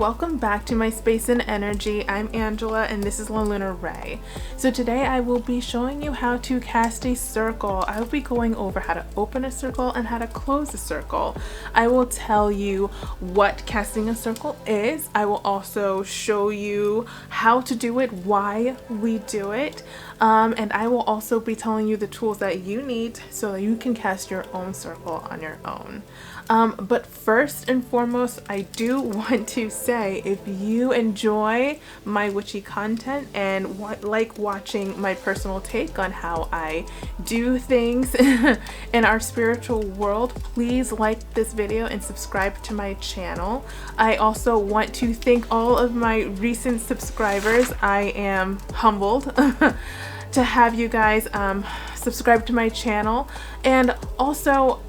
welcome back to my Space and Energy. I'm Angela and this is La Lunar Ray. So today I will be showing you how to cast a circle. I will be going over how to open a circle and how to close a circle. I will tell you what casting a circle is. I will also show you how to do it, why we do it, and I will also be telling you the tools that you need so that you can cast your own circle on your own. But first and foremost, I do want to say, if you enjoy my witchy content and like watching my personal take on how I do things in our spiritual world, please like this video and subscribe to my channel. I also want to thank all of my recent subscribers. I am humbled to have you guys subscribe to my channel, and also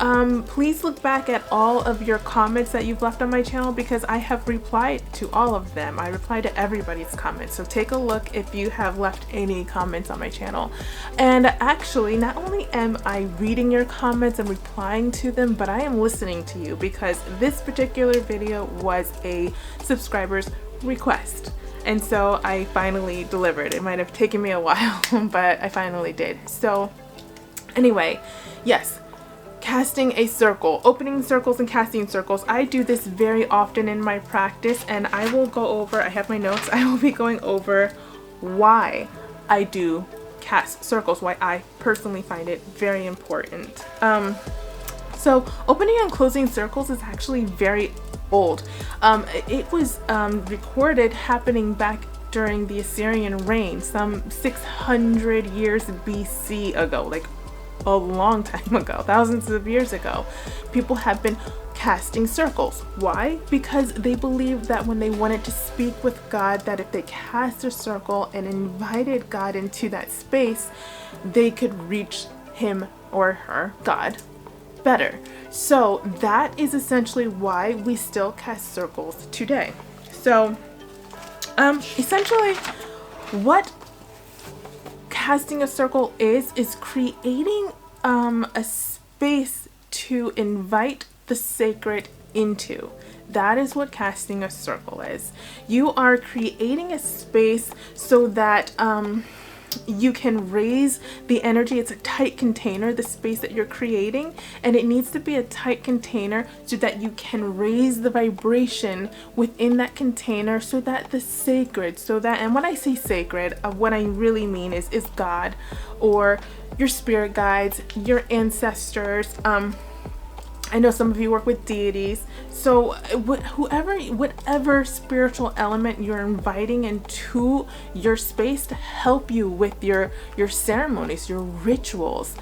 please look back at all of your comments that you've left on my channel, because I have replied to all of them. I reply to everybody's comments, so take a look if you have left any comments on my channel. And actually, not only am I reading your comments and replying to them, but I am listening to you, because this particular video was a subscriber's request. And so I finally delivered. It might have taken me a while, but I finally did. So anyway, yes, casting a circle, opening circles and casting circles. I do this very often in my practice, and I will go over, I have my notes, I will be going over why I do cast circles, why I personally find it very important. So opening and closing circles is actually very old. It was recorded happening back during the Assyrian reign, some 600 years BC ago, like a long time ago, thousands of years ago. People have been casting circles. Why? Because they believed that when they wanted to speak with God, that if they cast a circle and invited God into that space, they could reach him or her, God, better. So that is essentially why we still cast circles today. So essentially what casting a circle is creating a space to invite the sacred into. That is what casting a circle is. You are creating a space so that you can raise the energy. It's a tight container, the space that you're creating, and it needs to be a tight container so that you can raise the vibration within that container, so that the sacred, and when I say sacred, what I really mean is God or your spirit guides, your ancestors. I know some of you work with deities, so whatever spiritual element you're inviting into your space to help you with your ceremonies, your rituals,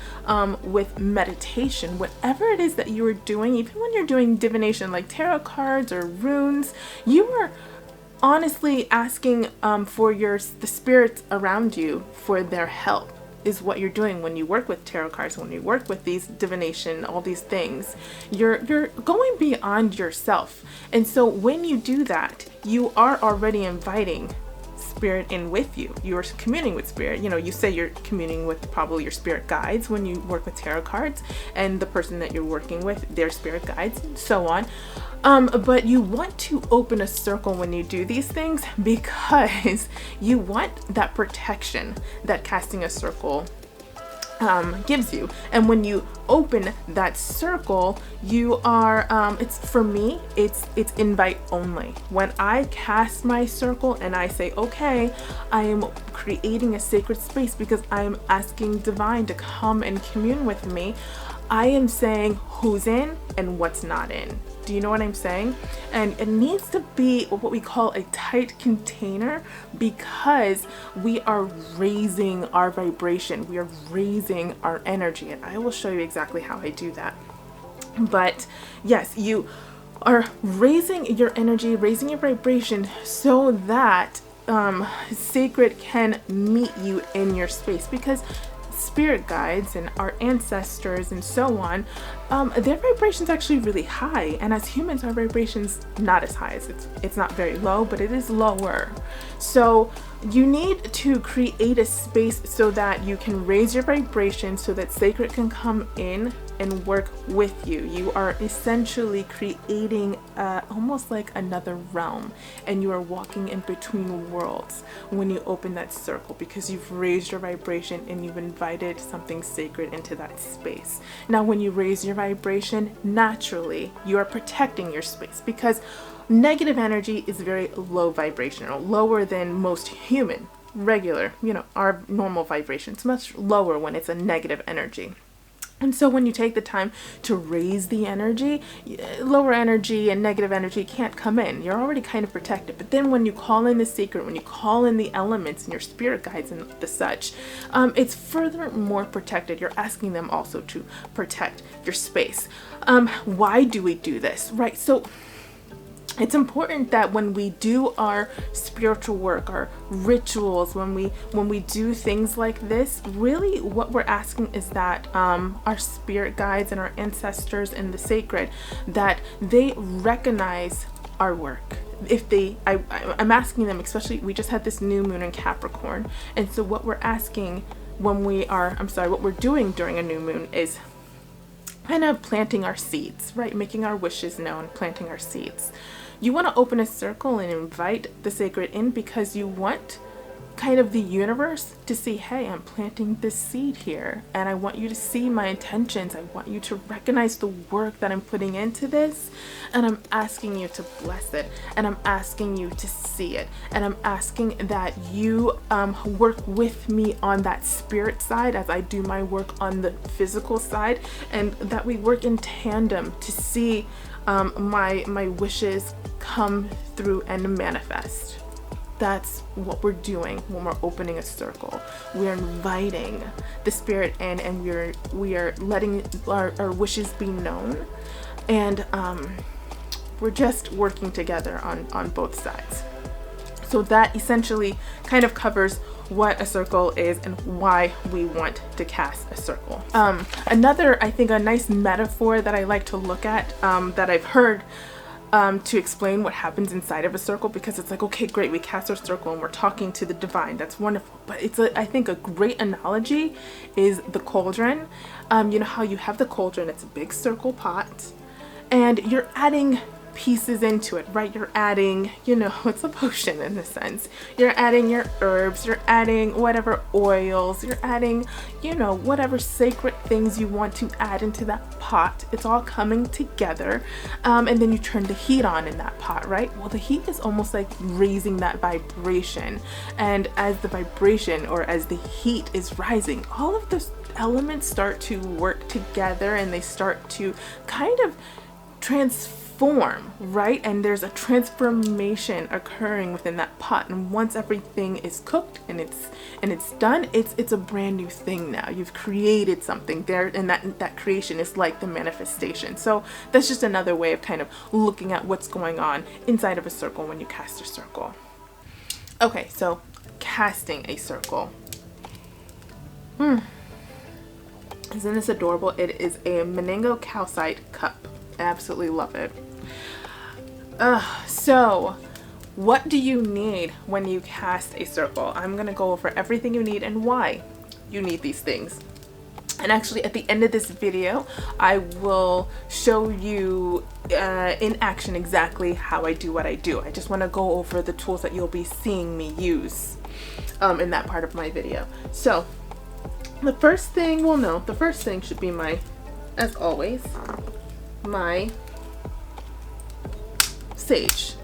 with meditation, whatever it is that you are doing, even when you're doing divination like tarot cards or runes, you are honestly asking for the spirits around you for their help. Is what you're doing when you work with tarot cards, when you work with these divination, all these things. You're going beyond yourself. And so when you do that, you are already inviting spirit in with you. You're communing with spirit. You know, you say you're communing with probably your spirit guides when you work with tarot cards, and the person that you're working with, their spirit guides, and so on. But you want to open a circle when you do these things, because you want that protection that casting a circle gives you. And when you open that circle, you are for me it's invite only. When I cast my circle and I say, okay, I am creating a sacred space because I am asking divine to come and commune with me, I am saying who's in and what's not in. Do you know what I'm saying? And it needs to be what we call a tight container, because we are raising our vibration. We are raising our energy. And I will show you exactly how I do that. But yes, you are raising your energy, raising your vibration so that sacred can meet you in your space, because spirit guides and our ancestors and so on, their vibration's actually really high, and as humans our vibration's not as high. It's not very low, but it is lower. So you need to create a space so that you can raise your vibration so that sacred can come in and work with you. You are essentially creating almost like another realm, and you are walking in between worlds when you open that circle, because you've raised your vibration and you've invited something sacred into that space. Now, when you raise your vibration, naturally you are protecting your space, because negative energy is very low vibrational, lower than most human, regular, our normal vibration. It's much lower when it's a negative energy. And so when you take the time to raise the energy, lower energy and negative energy can't come in. You're already kind of protected. But then when you call in the secret, when you call in the elements and your spirit guides and the such, it's further more protected. You're asking them also to protect your space. Why do we do this? Right? So it's important that when we do our spiritual work, our rituals, when we do things like this, really what we're asking is that our spirit guides and our ancestors in the sacred, that they recognize our work. I'm asking them, especially, we just had this new moon in Capricorn, and so what we're asking what we're doing during a new moon is kind of planting our seeds, right? Making our wishes known, planting our seeds. You want to open a circle and invite the sacred in, because you want kind of the universe to see, hey, I'm planting this seed here, and I want you to see my intentions. I want you to recognize the work that I'm putting into this, and I'm asking you to bless it, and I'm asking you to see it, and I'm asking that you work with me on that spirit side as I do my work on the physical side, and that we work in tandem to see my wishes come through and manifest. That's what we're doing when we're opening a circle. We're inviting the spirit in, and we are letting our wishes be known, and we're just working together on both sides. So that essentially kind of covers what a circle is and why we want to cast a circle. Another, I think, a nice metaphor that I like to look at, that I've heard to explain what happens inside of a circle, because it's like, okay, great, we cast our circle and we're talking to the divine. That's wonderful. But I think a great analogy is the cauldron. You know how you have the cauldron, it's a big circle pot, and you're adding pieces into it, right? You're adding, it's a potion in a sense. You're adding your herbs, you're adding whatever oils, you're adding, whatever sacred things you want to add into that pot. It's all coming together. And then you turn the heat on in that pot, right? Well, the heat is almost like raising that vibration. And as the vibration, or as the heat is rising, all of those elements start to work together, and they start to kind of transform, right? And there's a transformation occurring within that pot, and once everything is cooked and it's done, it's a brand new thing now. You've created something there, and that creation is like the manifestation. So that's just another way of kind of looking at what's going on inside of a circle when you cast a circle. Okay, so casting a circle. Isn't this adorable? It is a Menango calcite cup. I absolutely love it. So what do you need when you cast a circle? I'm gonna go over everything you need and why you need these things. And actually, at the end of this video, I will show you in action exactly how I do what I do. I just want to go over the tools that you'll be seeing me use in that part of my video. So the first thing, the first thing should be as always, my sage.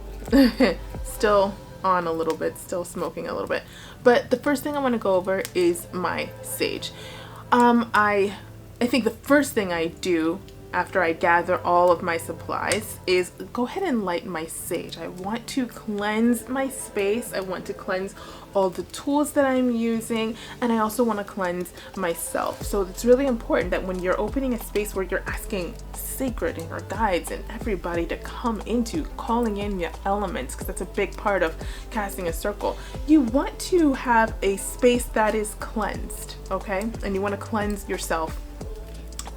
Still on a little bit, still smoking a little bit, but the first thing I want to go over is my sage. I think the first thing I do after I gather all of my supplies is go ahead and light my sage. I want to cleanse my space. I want to cleanse all the tools that I'm using, and I also want to cleanse myself. So it's really important that when you're opening a space where you're asking sacred and your guides and everybody to come into, calling in your elements, because that's a big part of casting a circle, you want to have a space that is cleansed, okay? And you want to cleanse yourself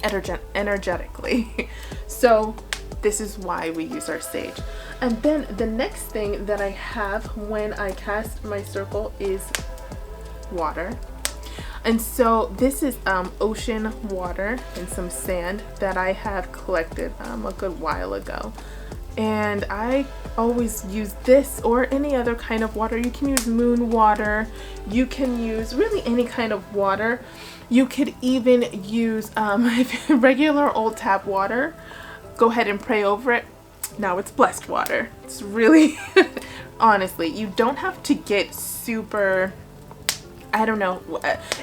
energetically. So this is why we use our sage. And then the next thing that I have when I cast my circle is water. And so this is ocean water and some sand that I have collected a good while ago. And I always use this or any other kind of water. You can use moon water. You can use really any kind of water. You could even use regular old tap water. Go ahead and pray over it. Now it's blessed water. It's really, honestly, you don't have to get super, I don't know,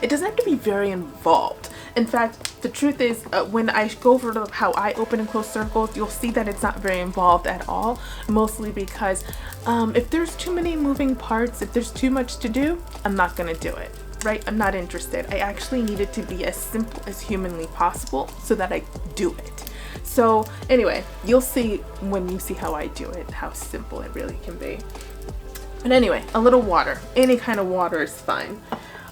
it doesn't have to be very involved. In fact, the truth is, when I go over how I open and close circles, you'll see that it's not very involved at all. Mostly because if there's too many moving parts, if there's too much to do, I'm not going to do it, right? I'm not interested. I actually need it to be as simple as humanly possible so that I do it. So anyway, you'll see when you see how I do it, how simple it really can be. But anyway, a little water. Any kind of water is fine.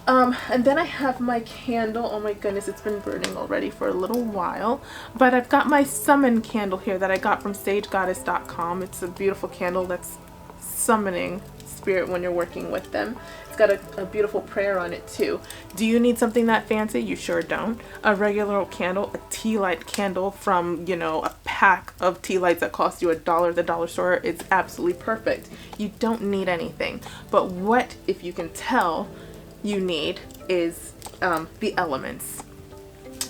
And then I have my candle. Oh my goodness, it's been burning already for a little while. But I've got my summon candle here that I got from sagegoddess.com. It's a beautiful candle that's summoning spirit when you're working with them. It's got a beautiful prayer on it too. Do you need something that fancy? You sure don't. A regular old candle, a tea light candle from, you know, a pack of tea lights that cost you $1 at the dollar store. It's absolutely perfect. You don't need anything. But what, if you can tell, you need is the elements.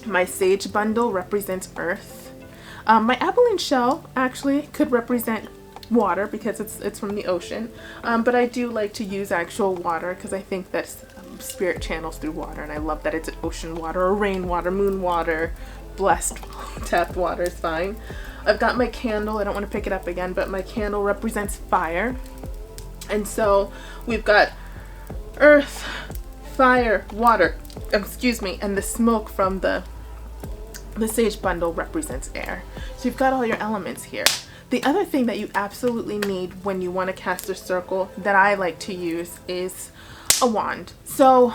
My sage bundle represents earth. My abalone shell actually could represent water because it's from the ocean, but I do like to use actual water because I think that spirit channels through water, and I love that it's ocean water or rain water, moon water, blessed tapped water is fine. I've got my candle. I don't want to pick it up again, but my candle represents fire, and so we've got earth, fire, water, excuse me, and the smoke from the sage bundle represents air. So you've got all your elements here. The other thing that you absolutely need when you want to cast a circle that I like to use is a wand. So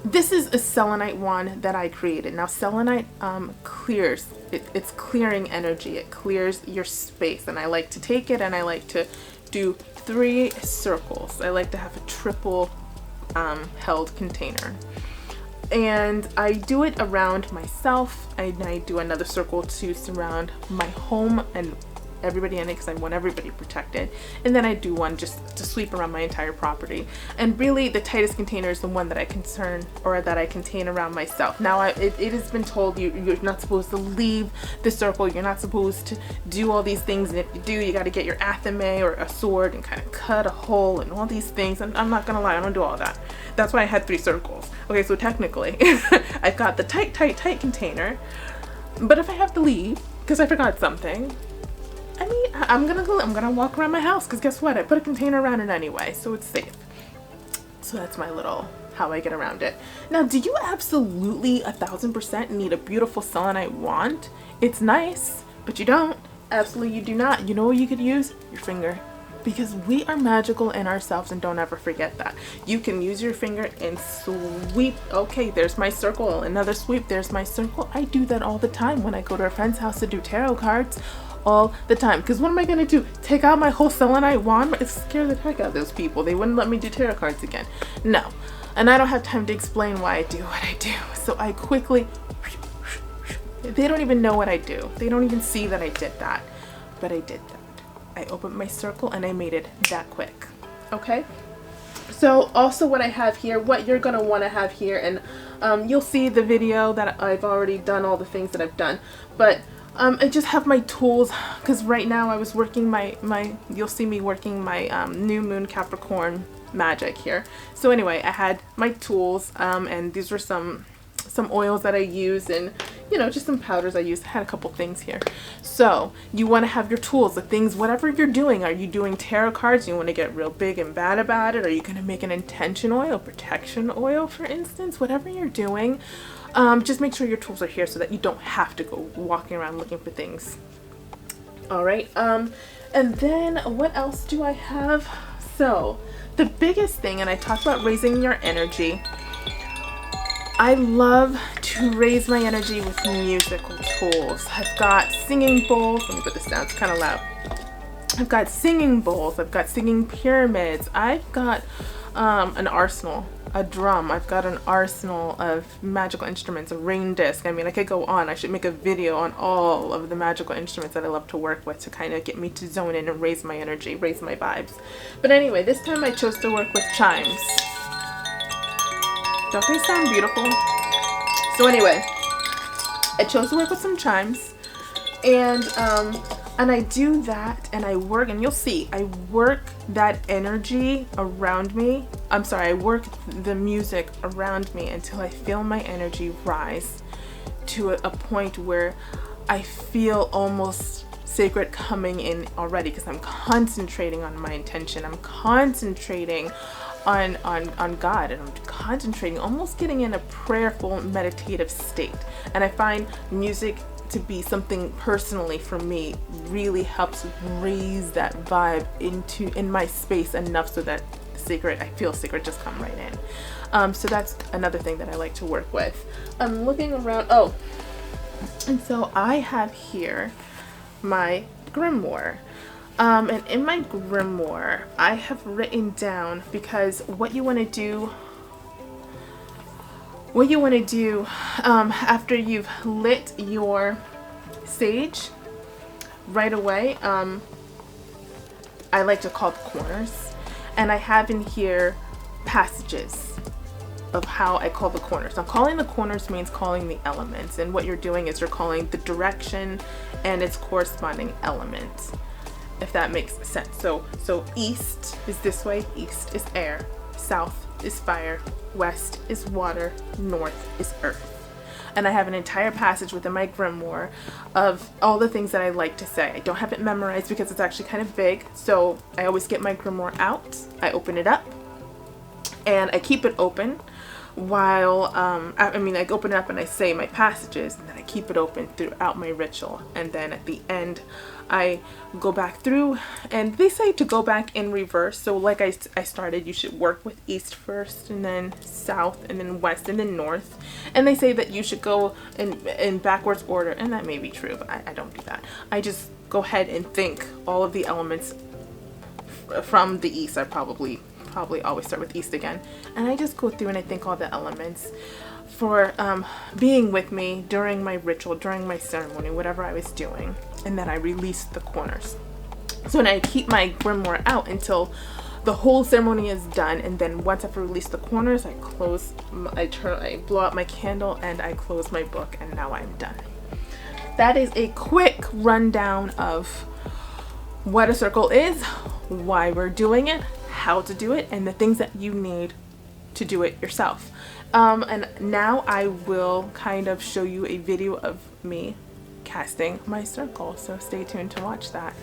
this is a Selenite wand that I created. Now Selenite clears, it's clearing energy. It clears your space, and I like to take it and I like to do 3 circles. I like to have a triple held container. And I do it around myself, and I do another circle to surround my home and everybody in it because I want everybody protected, and then I do one just to sweep around my entire property. And really the tightest container is the one that I contain around myself. Now it has been told you're not supposed to leave the circle, you're not supposed to do all these things, and if you do, you got to get your athame or a sword and kind of cut a hole and all these things. And I'm not gonna lie, I don't do all that. That's why I had 3 circles. Okay, so technically I've got the tight container, but if I have to leave because I forgot something, I mean, I'm gonna walk around my house because guess what? I put a container around it anyway, so it's safe. So that's my little how I get around it. Now, do you absolutely 1000% need a beautiful selenite wand? It's nice, but you don't. Absolutely, you do not. You know what you could use? Your finger. Because we are magical in ourselves, and don't ever forget that. You can use your finger and sweep. Okay, there's my circle. Another sweep, there's my circle. I do that all the time when I go to a friend's house to do tarot cards. All the time. Because what am I going to do? Take out my whole selenite wand? It scared the heck out of those people. They wouldn't let me do tarot cards again. No. And I don't have time to explain why I do what I do. So I quickly, they don't even know what I do. They don't even see that I did that. But I did that. I opened my circle and I made it that quick. Okay? So also what I have here, what you're going to want to have here, and you'll see the video that I've already done all the things that I've done. But I just have my tools because right now I was working you'll see me working my new moon Capricorn magic here. So anyway, I had my tools and these were some oils that I use, and you know, just some powders I used. I had a couple things here. So you want to have your tools, the things, whatever you're doing. Are you doing tarot cards? You want to get real big and bad about it? Are you going to make an intention oil, protection oil, for instance? Whatever you're doing, just make sure your tools are here so that you don't have to go walking around looking for things. All right. And then what else do I have? So the biggest thing, and I talked about raising your energy. I love to raise my energy with musical tools. I've got singing bowls. Let me put this down, it's kind of loud. I've got singing bowls. I've got singing pyramids. I've got an arsenal, a drum. I've got an arsenal of magical instruments, a rain disc. I mean, I could go on. I should make a video on all of the magical instruments that I love to work with to kind of get me to zone in and raise my energy, raise my vibes. But anyway, this time I chose to work with chimes. Don't they sound beautiful? So anyway, I chose to work with some chimes, and I do that, and I work, and you'll see, I work that energy around me. I'm sorry, I work the music around me until I feel my energy rise to a point where I feel almost sacred coming in already, because I'm concentrating on my intention. I'm concentrating on God, and I'm concentrating, almost getting in a prayerful, meditative state. And I find music to be something personally for me really helps raise that vibe in my space enough so that I feel sacred just come right in. So that's another thing that I like to work with. I'm looking around. Oh, and so I have here my grimoire. And in my grimoire, I have written down, because what you want to do after you've lit your sage, right away, I like to call the corners, and I have in here passages of how I call the corners. Now, calling the corners means calling the elements, and what you're doing is you're calling the direction and its corresponding element, if that makes sense. So east is this way, east is air, south is fire, west is water, north is earth. And I have an entire passage within my grimoire of all the things that I like to say. I don't have it memorized because it's actually kind of big, so I always get my grimoire out, I open it up, and I keep it open while, I open it up and I say my passages, and then I keep it open throughout my ritual. And then at the end, I go back through, and they say to go back in reverse. So like I started, you should work with east first, and then south, and then west, and then north. And they say that you should go in backwards order, and that may be true, but I don't do that. I just go ahead and think all of the elements from the east. I probably always start with east again, and I just go through and I think all the elements for being with me during my ritual, during my ceremony, whatever I was doing, and then I release the corners. So then I keep my grimoire out until the whole ceremony is done, and then once I've released the corners, I blow out my candle and I close my book, and now I'm done. That is a quick rundown of what a circle is, why we're doing it, how to do it, and the things that you need to do it yourself. And now I will kind of show you a video of me casting my circle, so stay tuned to watch that.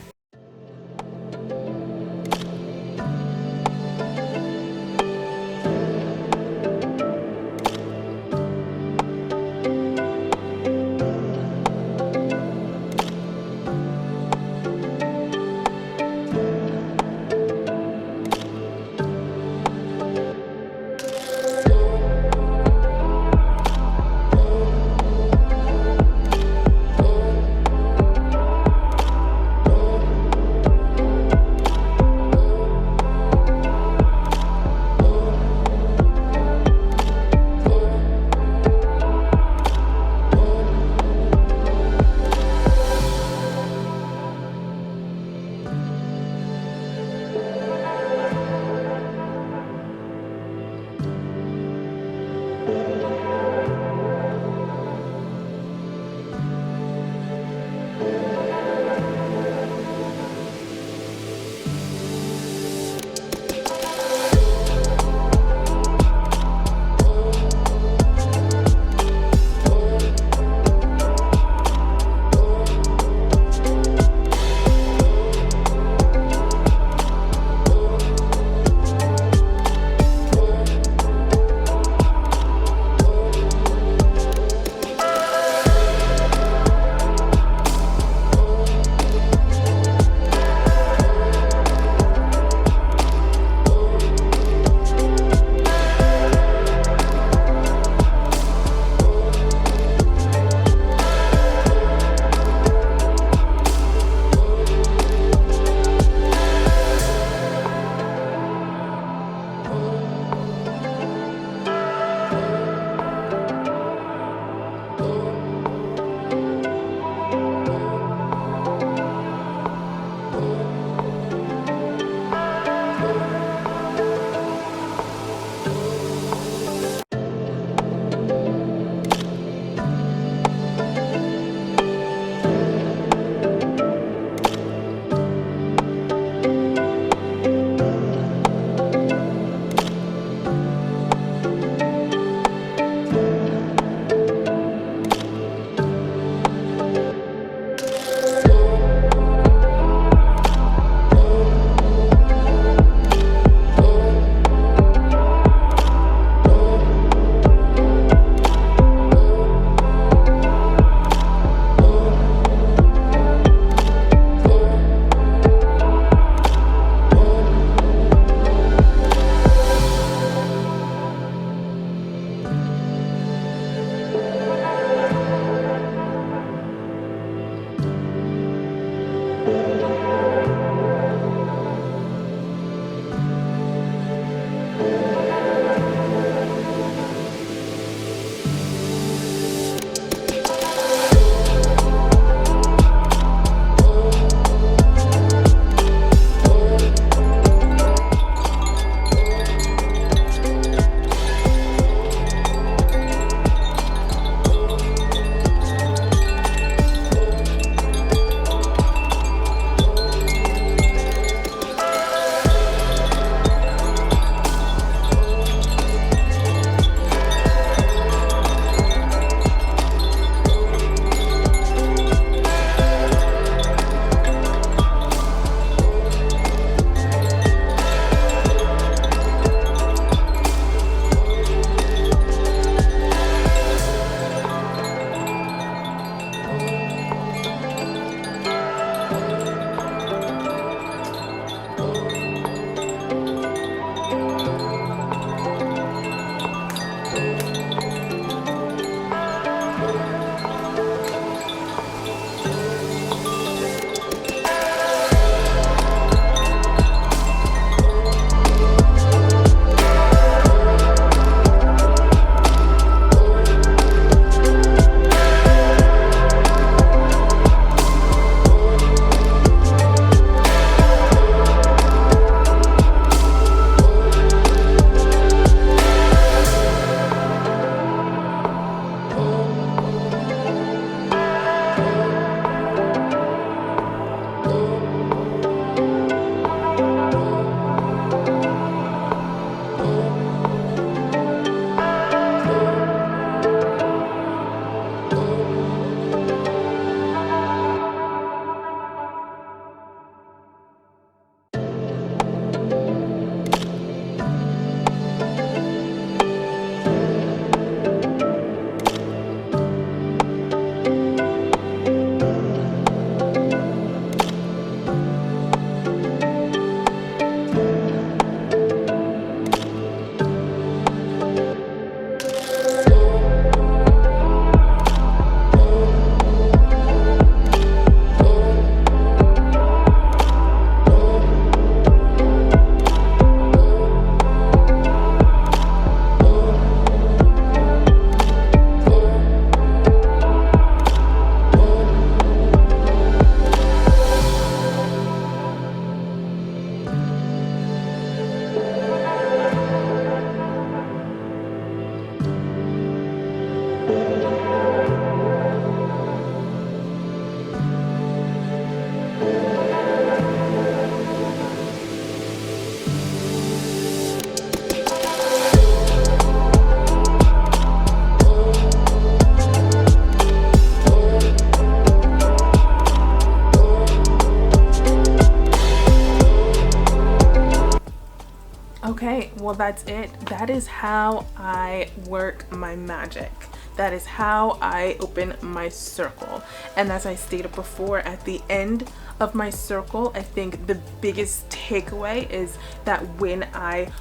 Okay, well that's it. That is how I work my magic. That is how I open my circle. And as I stated before, at the end of my circle, I think the biggest takeaway is that when I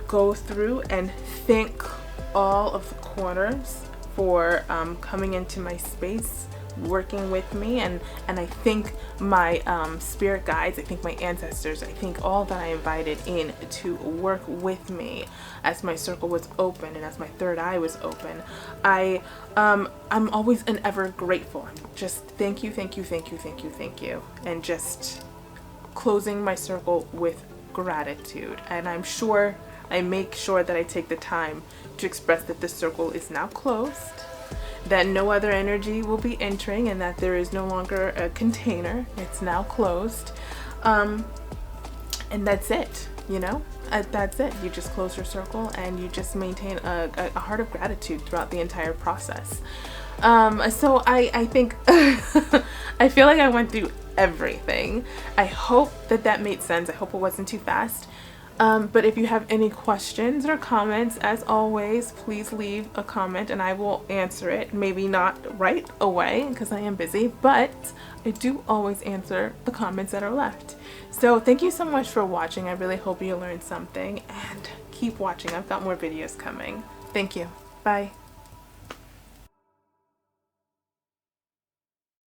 go through and thank all of the corners for coming into my space, working with me, and I thank my spirit guides, I thank my ancestors, I thank all that I invited in to work with me as my circle was open and as my third eye was open. I'm always and ever grateful. I'm just thank you, and just closing my circle with gratitude. And I'm sure I make sure that I take the time to express that the circle is now closed, that no other energy will be entering, and that there is no longer a container. It's now closed. And that's it, you know? That's it. You just close your circle and you just maintain a heart of gratitude throughout the entire process. So I think I feel like I went through everything. I hope that made sense. I hope it wasn't too fast. But if you have any questions or comments, as always, please leave a comment and I will answer it. Maybe not right away because I am busy, but I do always answer the comments that are left. So thank you so much for watching. I really hope you learned something, and keep watching. I've got more videos coming. Thank you. Bye.